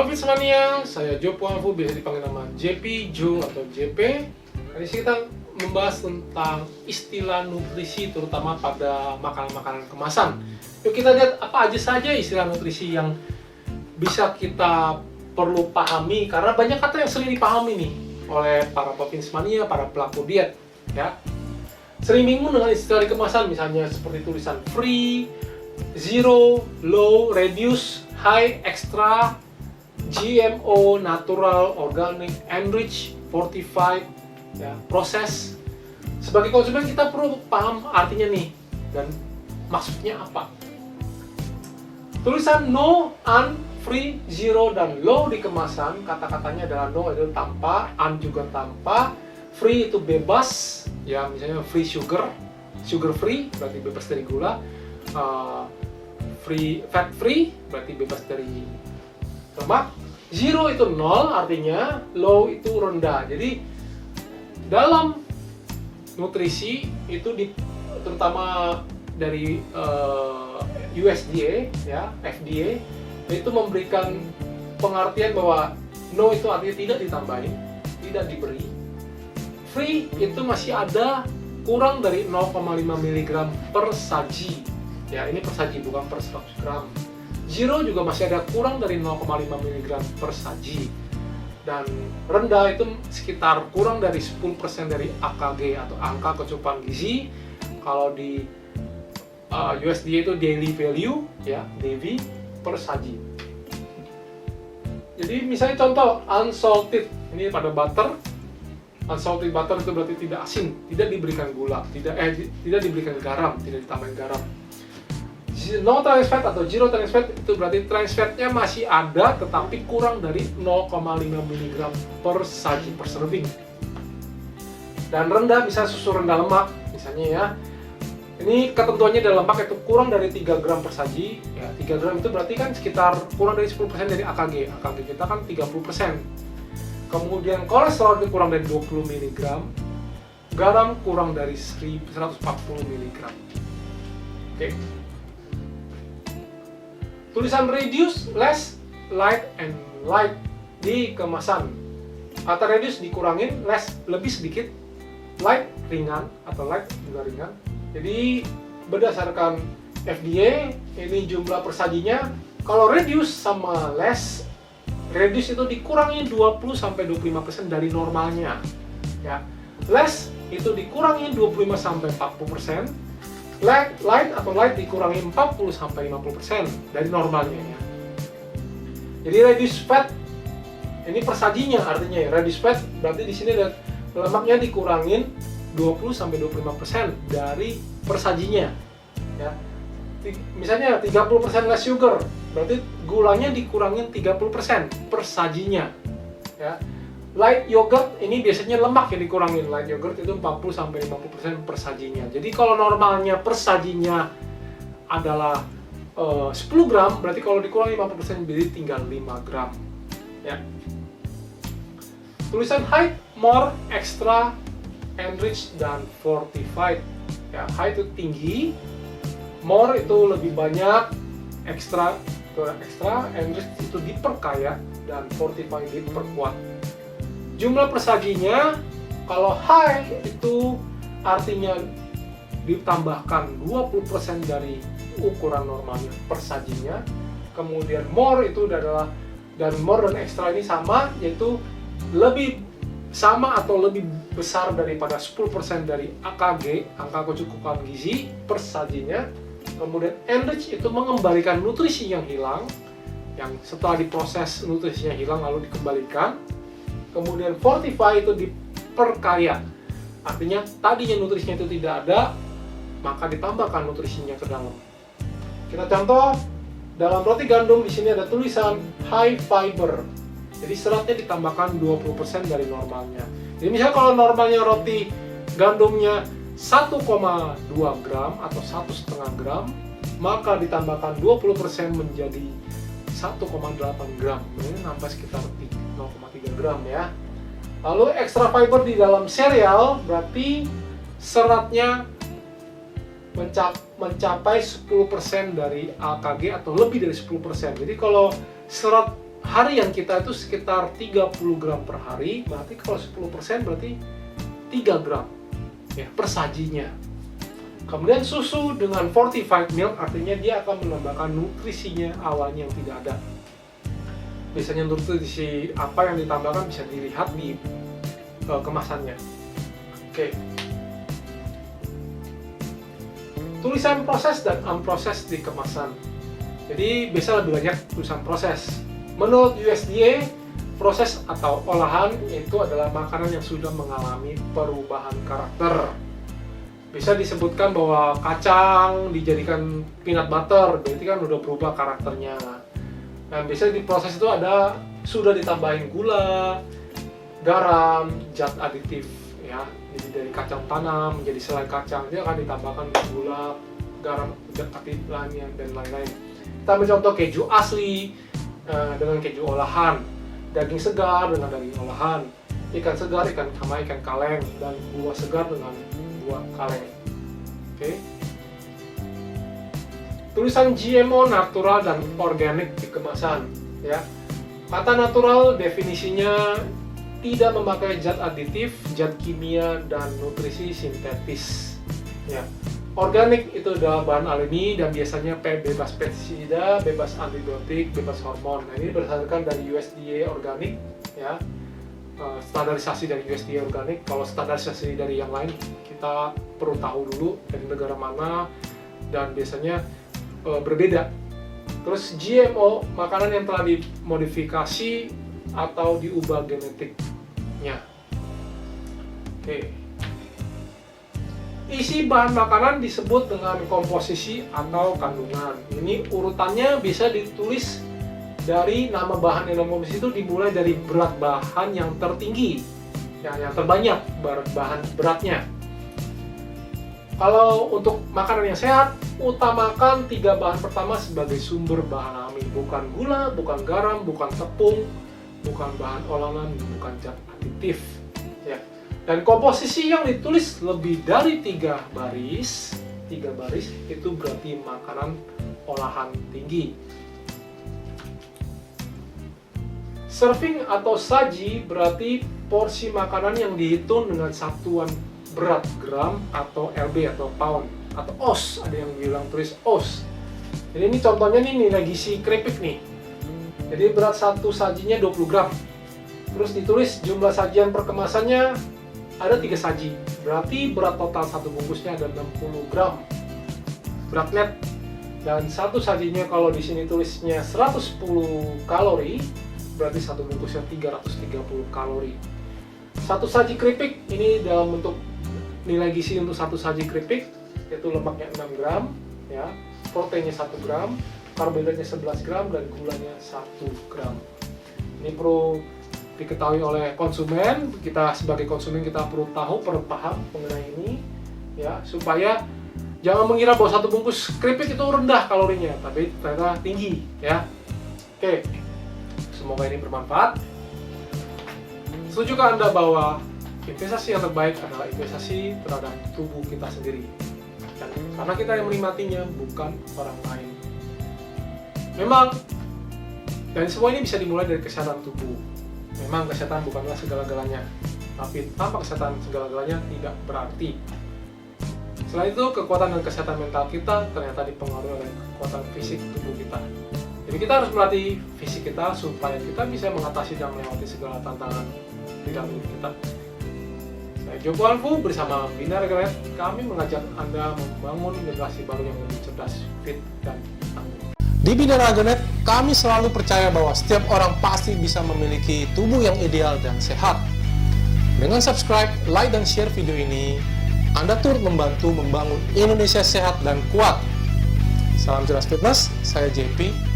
Profits Mania, saya Jo Puanfu, biasa dipanggil nama JP, Jo atau JP. Kali ini kita membahas tentang istilah nutrisi, terutama pada makanan-makanan kemasan. Yuk kita lihat apa aja saja istilah nutrisi yang bisa kita perlu pahami, karena banyak kata yang sering dipahami nih oleh para Profits Mania, para pelaku diet. Ya, sering bingung dengan istilah di kemasan, misalnya seperti tulisan free, zero, low, reduce, high, extra, GMO, natural, organic, enriched, fortified, ya, proses. Sebagai konsumen kita perlu paham artinya nih dan maksudnya apa. Tulisan no, un, free, zero, dan low di kemasan, kata-katanya adalah no itu tanpa, un juga tanpa, free itu bebas, ya misalnya free sugar, sugar free berarti bebas dari gula, free fat free berarti bebas dari lemak, zero itu nol artinya low itu rendah. Jadi dalam nutrisi itu terutama dari USDA ya FDA itu memberikan pengertian bahwa no itu artinya tidak ditambahin, tidak diberi. Free itu masih ada kurang dari 0,5 mg per saji. Ya, ini per saji bukan per 100 gram. Zero juga masih ada kurang dari 0,5 mg per saji. Dan rendah itu sekitar kurang dari 10% dari AKG atau angka kecukupan gizi. Kalau di USDA itu daily value ya, DV per saji. Jadi misalnya contoh unsalted, ini pada butter. Unsalted butter itu berarti tidak asin, tidak diberikan gula, tidak diberikan garam, tidak ditambahin garam. No trans fat atau zero trans fat itu berarti trans fatnya masih ada tetapi kurang dari 0,5 mg per saji per serving. Dan rendah bisa susu rendah lemak misalnya ya. Ini ketentuannya dalam lemak itu kurang dari 3 gram per saji. Ya, 3 gram itu berarti kan sekitar kurang dari 10% dari AKG. AKG kita kan 30%. Kemudian kolesterol itu kurang dari 20 mg. Garam kurang dari 140 mg. Oke. Tulisan reduce, less, light, and light di kemasan. Kata reduce dikurangin, less lebih sedikit, light ringan atau light juga ringan. Jadi berdasarkan FDA ini jumlah persajinya. Kalau reduce sama less, reduce itu dikurangi 20-25% dari normalnya. Ya, less itu dikurangi 25-40%. Light atau light dikurangi 40-50% dari normalnya ya. Jadi reduce fat ini persajinya artinya ya. Reduce fat berarti di sini ada lemaknya dikurangin 20-25% dari persajinya ya. Misalnya 30% less sugar berarti gulanya dikurangin 30% persajinya ya. Light yogurt ini biasanya lemak yang dikurangin. Light yogurt itu 40-50% persajinya. Jadi kalau normalnya persajinya adalah 10 gram, berarti kalau dikurangi 50% jadi tinggal 5 gram. Ya. Tulisan high, more, extra, enriched, dan fortified. Ya, high itu tinggi, more itu lebih banyak, extra itu extra, enriched itu diperkaya, dan fortified diperkuat. Jumlah persajinya, kalau high itu artinya ditambahkan 20% dari ukuran normalnya persajinya. Kemudian more itu adalah, dan more dan extra ini sama, yaitu lebih sama atau lebih besar daripada 10% dari AKG, angka kecukupan gizi persajinya. Kemudian enrich itu mengembalikan nutrisi yang hilang, yang setelah diproses nutrisinya hilang lalu dikembalikan. Kemudian fortify itu diperkaya, artinya tadinya nutrisinya itu tidak ada, maka ditambahkan nutrisinya ke dalam. Kita contoh, dalam roti gandum di sini ada tulisan high fiber, jadi seratnya ditambahkan 20% dari normalnya. Jadi misalnya kalau normalnya roti gandumnya 1,2 gram atau 1,5 gram, maka ditambahkan 20% menjadi 1,8 gram, ini nambah sekitar 0,3 gram ya. Lalu extra fiber di dalam sereal berarti seratnya mencapai 10% dari AKG atau lebih dari 10%. Jadi kalau serat harian kita itu sekitar 30 gram per hari, berarti kalau 10% berarti 3 gram ya, per sajinya. Kemudian susu dengan fortified milk artinya dia akan menambahkan nutrisinya awalnya yang tidak ada. Biasanya nutrisi apa yang ditambahkan bisa dilihat di kemasannya. Oke. Tulisan proses dan unprocessed di kemasan. Jadi biasa lebih banyak tulisan proses. Menurut USDA, proses atau olahan itu adalah makanan yang sudah mengalami perubahan karakter. Bisa disebutkan bahwa kacang dijadikan peanut butter, berarti kan udah berubah karakternya. Nah, biasanya di proses itu ada sudah ditambahin gula, garam, zat aditif ya. Jadi dari kacang tanam menjadi selai kacang dia akan ditambahkan gula, garam, zat aditif lainnya dan lain-lain. Kita ambil contoh keju asli dengan keju olahan, daging segar dengan daging olahan, ikan segar sama ikan kaleng, dan buah segar dengan buah kaleng. Oke. Tulisan GMO natural dan organik di kemasan ya. Kata natural definisinya tidak memakai zat aditif, zat kimia, dan nutrisi sintetis ya. Organik itu adalah bahan alami dan biasanya bebas pestisida, bebas antibiotik, bebas hormon. Nah, ini berdasarkan dari USDA organik ya. Standarisasi dari USDA organik. Kalau standarisasi dari yang lain kita perlu tahu dulu dari negara mana dan biasanya berbeda. Terus GMO, makanan yang telah dimodifikasi atau diubah genetiknya. Oke. Isi bahan makanan disebut dengan komposisi atau kandungan. Ini urutannya bisa ditulis dari nama bahan yang komposisi itu dimulai dari berat bahan yang tertinggi, yang terbanyak bahan beratnya. Kalau untuk makanan yang sehat, utamakan 3 bahan pertama sebagai sumber bahan alami, bukan gula, bukan garam, bukan tepung, bukan bahan olahan, bukan zat aditif. Ya. Dan komposisi yang ditulis lebih dari 3 baris itu berarti makanan olahan tinggi. Serving atau saji berarti porsi makanan yang dihitung dengan satuan berat gram atau lb atau pound atau oz, ada yang bilang tulis oz. Jadi ini contohnya nih nilai gizi keripik nih. Jadi berat satu sajinya 20 gram. Terus ditulis jumlah sajian per kemasannya ada 3 saji. Berarti berat total satu bungkusnya ada 60 gram. Berat net. Dan satu sajinya kalau di sini tulisnya 110 kalori, berarti satu bungkusnya 330 kalori. Satu saji keripik ini dalam bentuk nilai gizi untuk satu saji keripik yaitu lemaknya 6 gram ya, proteinnya 1 gram, karbohidratnya 11 gram dan gulanya 1 gram. Ini perlu diketahui oleh konsumen. Kita sebagai konsumen kita perlu tahu, perlu paham mengenai ini ya, supaya jangan mengira bahwa satu bungkus keripik itu rendah kalorinya, tapi ternyata tinggi ya. Oke. Semoga ini bermanfaat. Setujukah Anda bahwa investasi yang terbaik adalah investasi terhadap tubuh kita sendiri? Dan karena kita yang menikmatinya, bukan orang lain. Memang, dan semua ini bisa dimulai dari kesehatan tubuh. Memang kesehatan bukanlah segala-galanya, tapi tanpa kesehatan segala-galanya tidak berarti. Selain itu, kekuatan dan kesehatan mental kita ternyata dipengaruhi oleh kekuatan fisik tubuh kita. Jadi kita harus melatih fisik kita supaya kita bisa mengatasi dan melewati segala tantangan di dalam hidup kita. Saya Joko Alfu bersama Bina Regenet, kami mengajak Anda membangun generasi baru yang lebih cerdas, fit, dan tangguh. Di Bina Regenet, kami selalu percaya bahwa setiap orang pasti bisa memiliki tubuh yang ideal dan sehat. Dengan subscribe, like, dan share video ini, Anda turut membantu membangun Indonesia sehat dan kuat. Salam Jelas Fitness, saya JP.